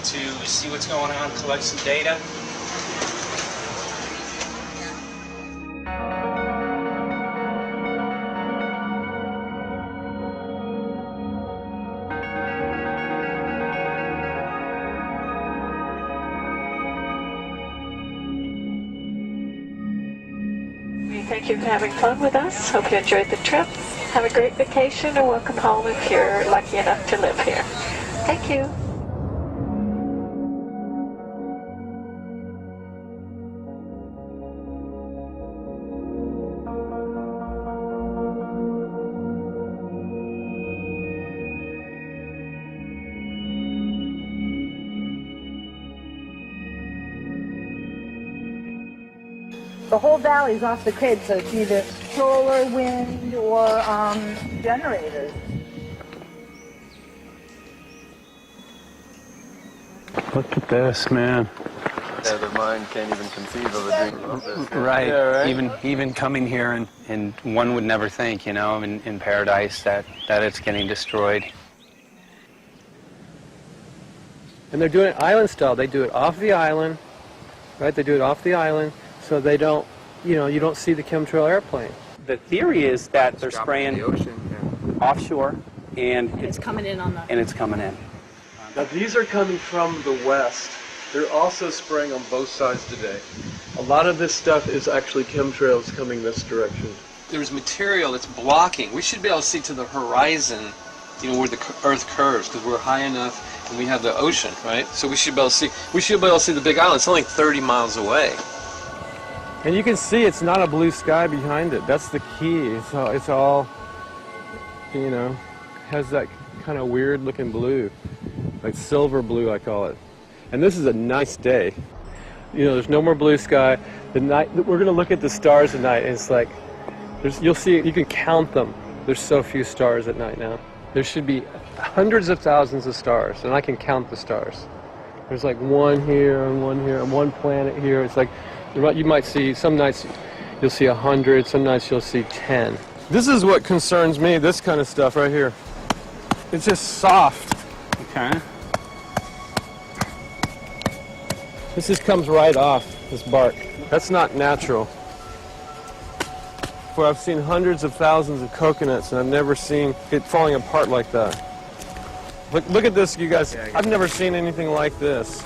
to see what's going on, collect some data. Thank you for having fun with us. Hope you enjoyed the trip. Have a great vacation and welcome home if you're lucky enough to live here. Thank you. The whole valley's off the grid, so it's either solar, wind, or generators. Look at this, man. Yeah, the mind can't even conceive of a dream of this. Right. Yeah, right. Even coming here, and one would never think, you know, in paradise that it's getting destroyed. And they're doing it island style. They do it off the island, right? They do it off the island, so they don't, you know, you don't see the chemtrail airplane. The theory is that they're spraying the ocean, offshore, and it's coming in on the... And it's coming in. Now these are coming from the west. They're also spraying on both sides today. A lot of this stuff is actually chemtrails coming this direction. There's material that's blocking. We should be able to see to the horizon, you know, where the Earth curves, because we're high enough and we have the ocean, right? So we should be able to see. We should be able to see the Big Island. It's only 30 miles away. And you can see it's not a blue sky behind it. That's the key. It's all, you know, has that kind of weird looking blue, like silver blue, I call it. And this is a nice day. You know, there's no more blue sky. The night, we're going to look at the stars at night, and it's like, you'll see, you can count them. There's so few stars at night now. There should be hundreds of thousands of stars, and I can count the stars. There's like one here, and one planet here. It's like, you might see, some nights you'll see 100, some nights you'll see 10. This is what concerns me, this kind of stuff right here. It's just soft. Okay. This just comes right off, this bark. That's not natural. For I've seen hundreds of thousands of coconuts, and I've never seen it falling apart like that. Look at this, you guys. I've never seen anything like this.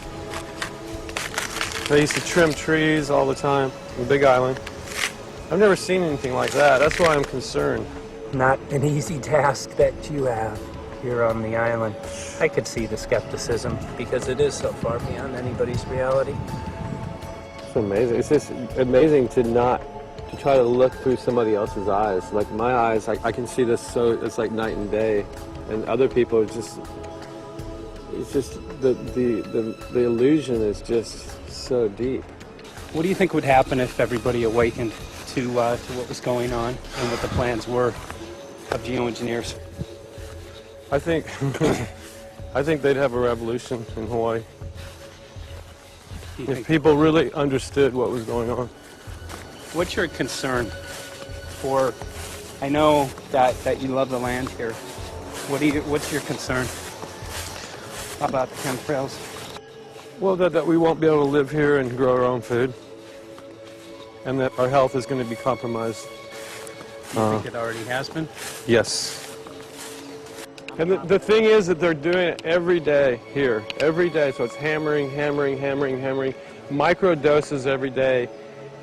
They used to trim trees all the time on the Big Island. I've never seen anything like that. That's why I'm concerned. Not an easy task that you have here on the island. I could see the skepticism because it is so far beyond anybody's reality. It's amazing. It's just amazing to try to look through somebody else's eyes. Like my eyes, I can see this, so it's like night and day. And other people, it's just the illusion is just so deep. What do you think would happen if everybody awakened to what was going on and what the plans were of geoengineers? I think they'd have a revolution in Hawaii. If people really understood what was going on. What's your concern for, I know that you love the land here. What's your concern about the chemtrails? Well, that we won't be able to live here and grow our own food. And that our health is going to be compromised. Do you think it already has been? Yes. And the thing is that they're doing it every day here, every day. So it's hammering, micro doses every day.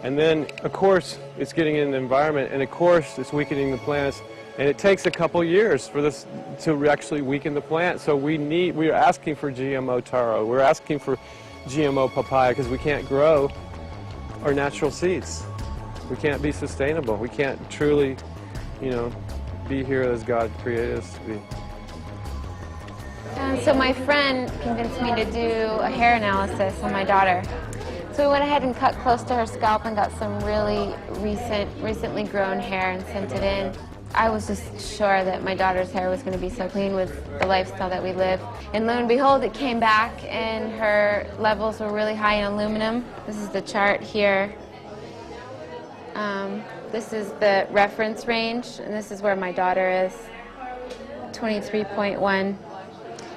And then, of course, it's getting in the environment, and of course, it's weakening the plants. And it takes a couple years for this to actually weaken the plant. So we are asking for GMO taro. We're asking for GMO papaya because we can't grow our natural seeds. We can't be sustainable. We can't truly, you know, be here as God created us to be. So my friend convinced me to do a hair analysis on my daughter. So we went ahead and cut close to her scalp and got some really recently grown hair and sent it in. I was just sure that my daughter's hair was going to be so clean with the lifestyle that we live. And lo and behold, it came back and her levels were really high in aluminum. This is the chart here. This is the reference range, and this is where my daughter is. 23.1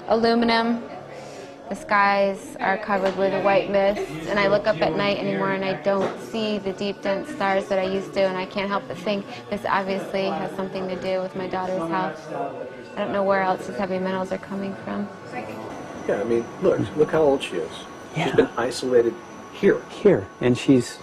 aluminum, The skies are covered with a white mist, and I look up at night anymore and I don't see the deep, dense stars that I used to, and I can't help but think this obviously has something to do with my daughter's health. I don't know where else these heavy metals are coming from. Yeah, I mean, look how old she is. Yeah. She's been isolated here. Here, and she's...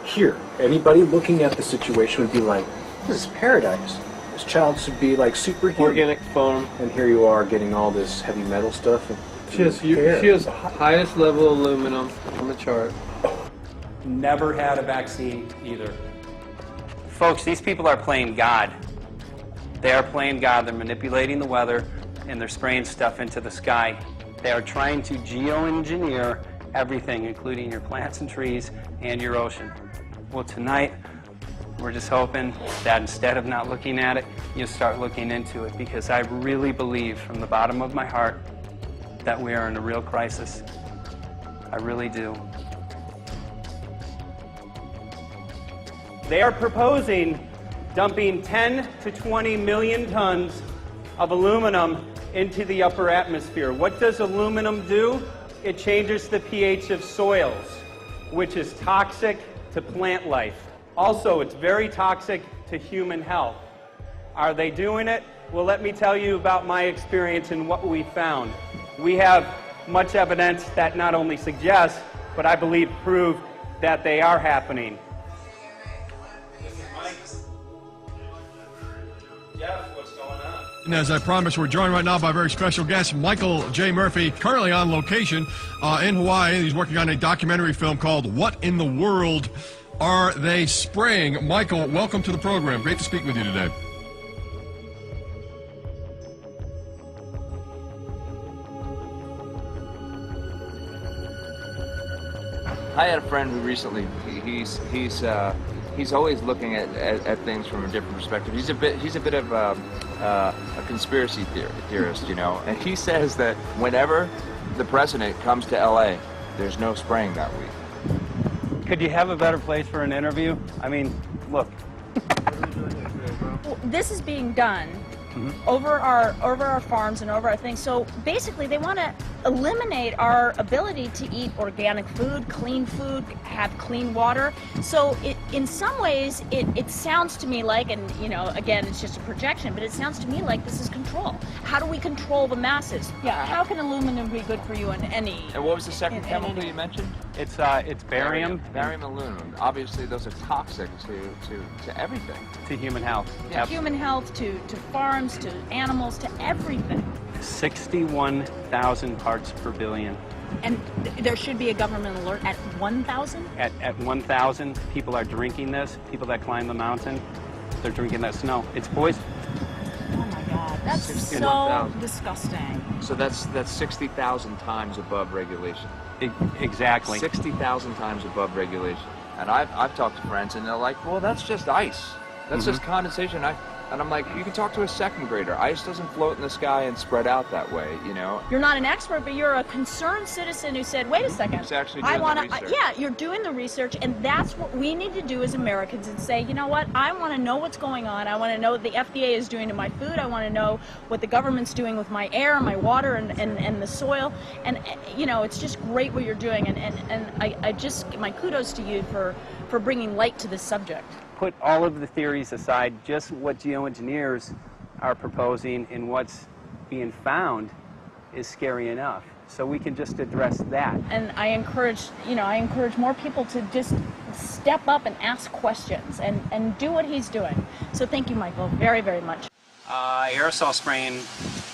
Here. Anybody looking at the situation would be like, this is paradise. This child should be like superhuman. Organic farm. And here you are getting all this heavy metal stuff. And She has highest level aluminum on the chart. Never had a vaccine either. Folks, these people are playing God. They are playing God. They're manipulating the weather, and they're spraying stuff into the sky. They are trying to geo-engineer everything, including your plants and trees and your ocean. Well, tonight, we're just hoping that instead of not looking at it, you'll start looking into it, because I really believe from the bottom of my heart that we are in a real crisis. I really do. They are proposing dumping 10 to 20 million tons of aluminum into the upper atmosphere. What does aluminum do? It changes the pH of soils, which is toxic to plant life. Also, it's very toxic to human health. Are they doing it? Well, let me tell you about my experience and what we found. We have much evidence that not only suggests, but I believe prove that they are happening. Jeff, what's going on? And as I promised, we're joined right now by a very special guest, Michael J. Murphy, currently on location in Hawaii. He's working on a documentary film called What in the World Are They Spraying? Michael, welcome to the program. Great to speak with you today. I had a friend who recently, he's always looking at things from a different perspective. He's a bit of a conspiracy theorist, you know, and he says that whenever the president comes to LA, there's no spraying that week. Could you have a better place for an interview? I mean, look. Well, this is being done over our farms and over our things. So basically, they want to eliminate our ability to eat organic food, have clean water. So in some ways, it sounds to me like, and you know, again, it's just a projection, but it sounds to me like this is control. How do we control the masses? Yeah. How can aluminum be good for you in any? And what was the second chemical you mentioned? It's barium. Barium aluminum. Obviously, those are toxic to everything. To human health. To human health, to farms, to animals, to everything. 61,000 parts per billion. And there should be a government alert at 1,000? At 1,000, people are drinking this. People that climb the mountain, they're drinking that snow. It's poison. Oh my God, that's so disgusting. So that's 60,000 times above regulation. Exactly. 60,000 times above regulation. And I've talked to friends, and they're like, well, that's just ice. That's just condensation. And I'm like, you can talk to a second grader. Ice doesn't float in the sky and spread out that way, you know? You're not an expert, but you're a concerned citizen who said, wait a second. Who's actually doing the research. Yeah, you're doing the research, and that's what we need to do as Americans and say, you know what, I want to know what's going on. I want to know what the FDA is doing to my food. I want to know what the government's doing with my air, my water, and the soil. And, you know, it's just great what you're doing. And I just, my kudos to you for bringing light to this subject. Put all of the theories aside, just what geoengineers are proposing and what's being found is scary enough. So we can just address that. And I encourage more people to just step up and ask questions and do what he's doing. So thank you, Michael, very, very much. Aerosol spraying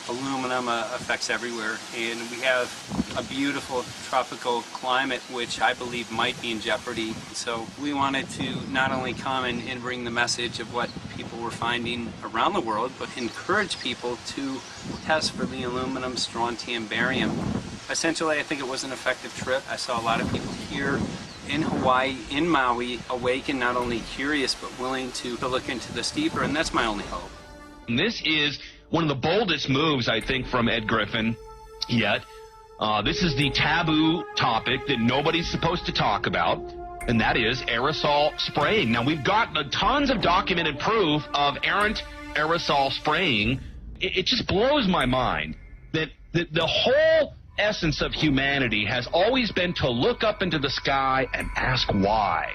aluminum affects everywhere, and we have a beautiful tropical climate which I believe might be in jeopardy. So we wanted to not only come and bring the message of what people were finding around the world, but encourage people to test for the aluminum, strontium, barium. Essentially, I think it was an effective trip. I saw a lot of people here in Hawaii, in Maui, awake and not only curious but willing to look into this deeper, and that's my only hope. This is one of the boldest moves, I think, from Ed Griffin yet. This is the taboo topic that nobody's supposed to talk about, and that is aerosol spraying. Now, we've got tons of documented proof of errant aerosol spraying. It just blows my mind that the whole essence of humanity has always been to look up into the sky and ask why.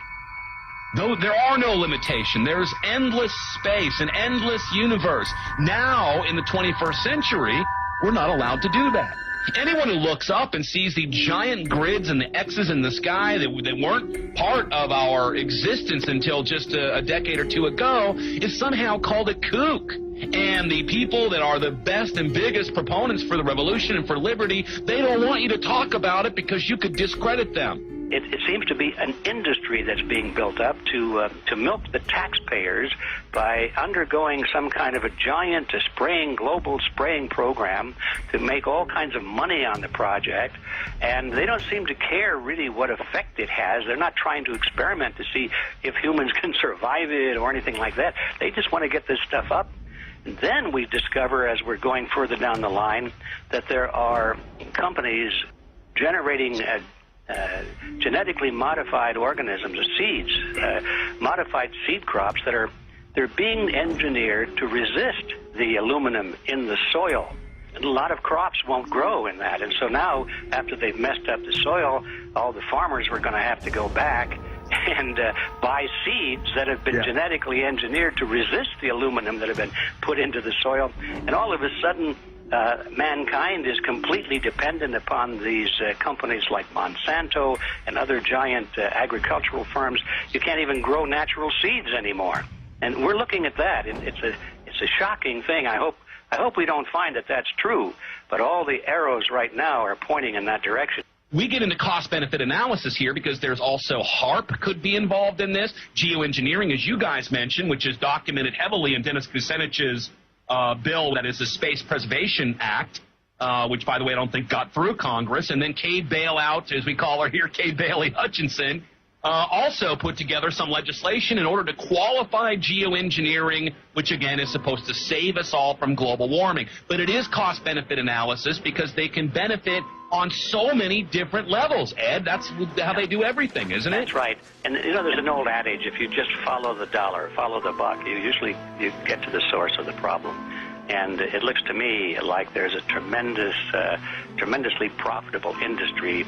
Though there are no limitations, there's endless space, an endless universe. Now, in the 21st century, we're not allowed to do that. Anyone who looks up and sees the giant grids and the X's in the sky that weren't part of our existence until just a decade or two ago is somehow called a kook. And the people that are the best and biggest proponents for the revolution and for liberty, they don't want you to talk about it because you could discredit them. It seems to be an industry that's being built up to milk the taxpayers by undergoing some kind of a giant global spraying program to make all kinds of money on the project. And they don't seem to care really what effect it has. They're not trying to experiment to see if humans can survive it or anything like that. They just want to get this stuff up. And then we discover, as we're going further down the line, that there are companies generating genetically modified organisms, seeds, modified seed crops they're being engineered to resist the aluminum in the soil. And a lot of crops won't grow in that. And so now, after they've messed up the soil, all the farmers were going to have to go back and buy seeds that have been genetically engineered to resist the aluminum that have been put into the soil. And all of a sudden, mankind is completely dependent upon these companies like Monsanto and other giant agricultural firms. You can't even grow natural seeds anymore. And we're looking at that. It's a shocking thing. I hope we don't find that that's true. But all the arrows right now are pointing in that direction. We get into cost-benefit analysis here because there's also HARP could be involved in this. Geo-engineering, as you guys mentioned, which is documented heavily in Dennis Kucinich's bill, that is the Space Preservation Act, which, by the way, I don't think got through Congress. And then Kate Bailout, as we call her here, Kate Bailey Hutchinson, also put together some legislation in order to qualify geoengineering, which, again, is supposed to save us all from global warming. But it is cost-benefit analysis because they can benefit on so many different levels. Ed, that's how they do everything, isn't it? That's right. And, you know, there's an old adage, if you just follow the dollar, follow the buck, you get to the source of the problem. And it looks to me like there's a tremendously profitable industry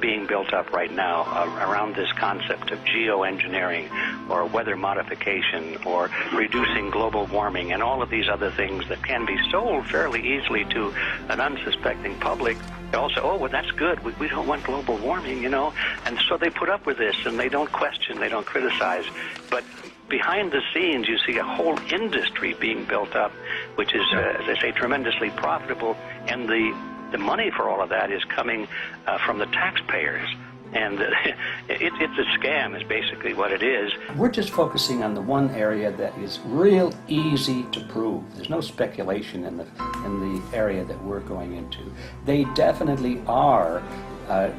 being built up right now around this concept of geoengineering or weather modification or reducing global warming and all of these other things that can be sold fairly easily to an unsuspecting public. They also, oh, well, that's good. We don't want global warming, you know. And so they put up with this, and they don't question, they don't criticize. But behind the scenes, you see a whole industry being built up, which is, as I say, tremendously profitable. And the money for all of that is coming from the taxpayers. And it's a scam is basically what it is. We're just focusing on the one area that is real easy to prove. There's no speculation in the area that we're going into. They definitely are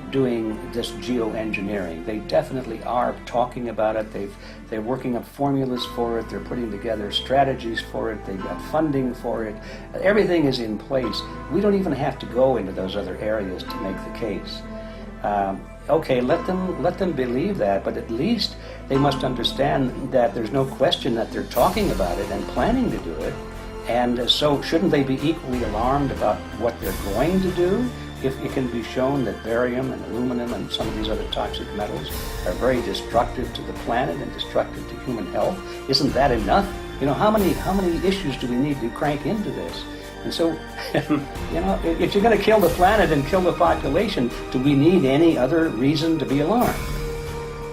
doing this geoengineering. They definitely are talking about it. They're working up formulas for it. They're putting together strategies for it. They've got funding for it. Everything is in place. We don't even have to go into those other areas to make the case. Okay, let them believe that, but at least they must understand that there's no question that they're talking about it and planning to do it. And so shouldn't they be equally alarmed about what they're going to do if it can be shown that barium and aluminum and some of these other toxic metals are very destructive to the planet and destructive to human health? Isn't that enough? You know, how many issues do we need to crank into this? And so, you know, if you're going to kill the planet and kill the population, do we need any other reason to be alarmed?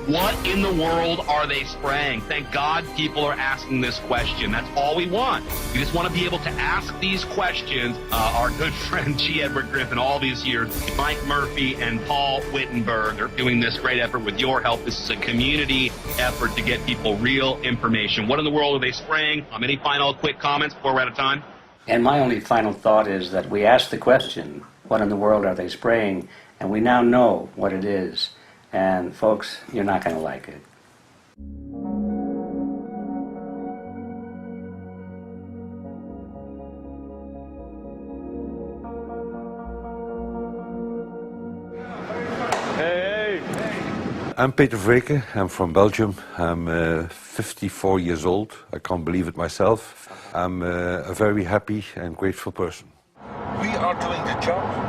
What in the world are they spraying? Thank God people are asking this question. That's all we want. We just want to be able to ask these questions. Our good friend G. Edward Griffin, all these years, Mike Murphy and Paul Wittenberg are doing this great effort with your help. This is a community effort to get people real information. What in the world are they spraying? Any final quick comments before we're out of time? And my only final thought is that we asked the question, what in the world are they spraying? And we now know what it is. And folks, you're not going to like it. Hey! I'm Peter Vreken. I'm from Belgium. I'm 54 years old. I can't believe it myself. I'm a very happy and grateful person. We are doing the job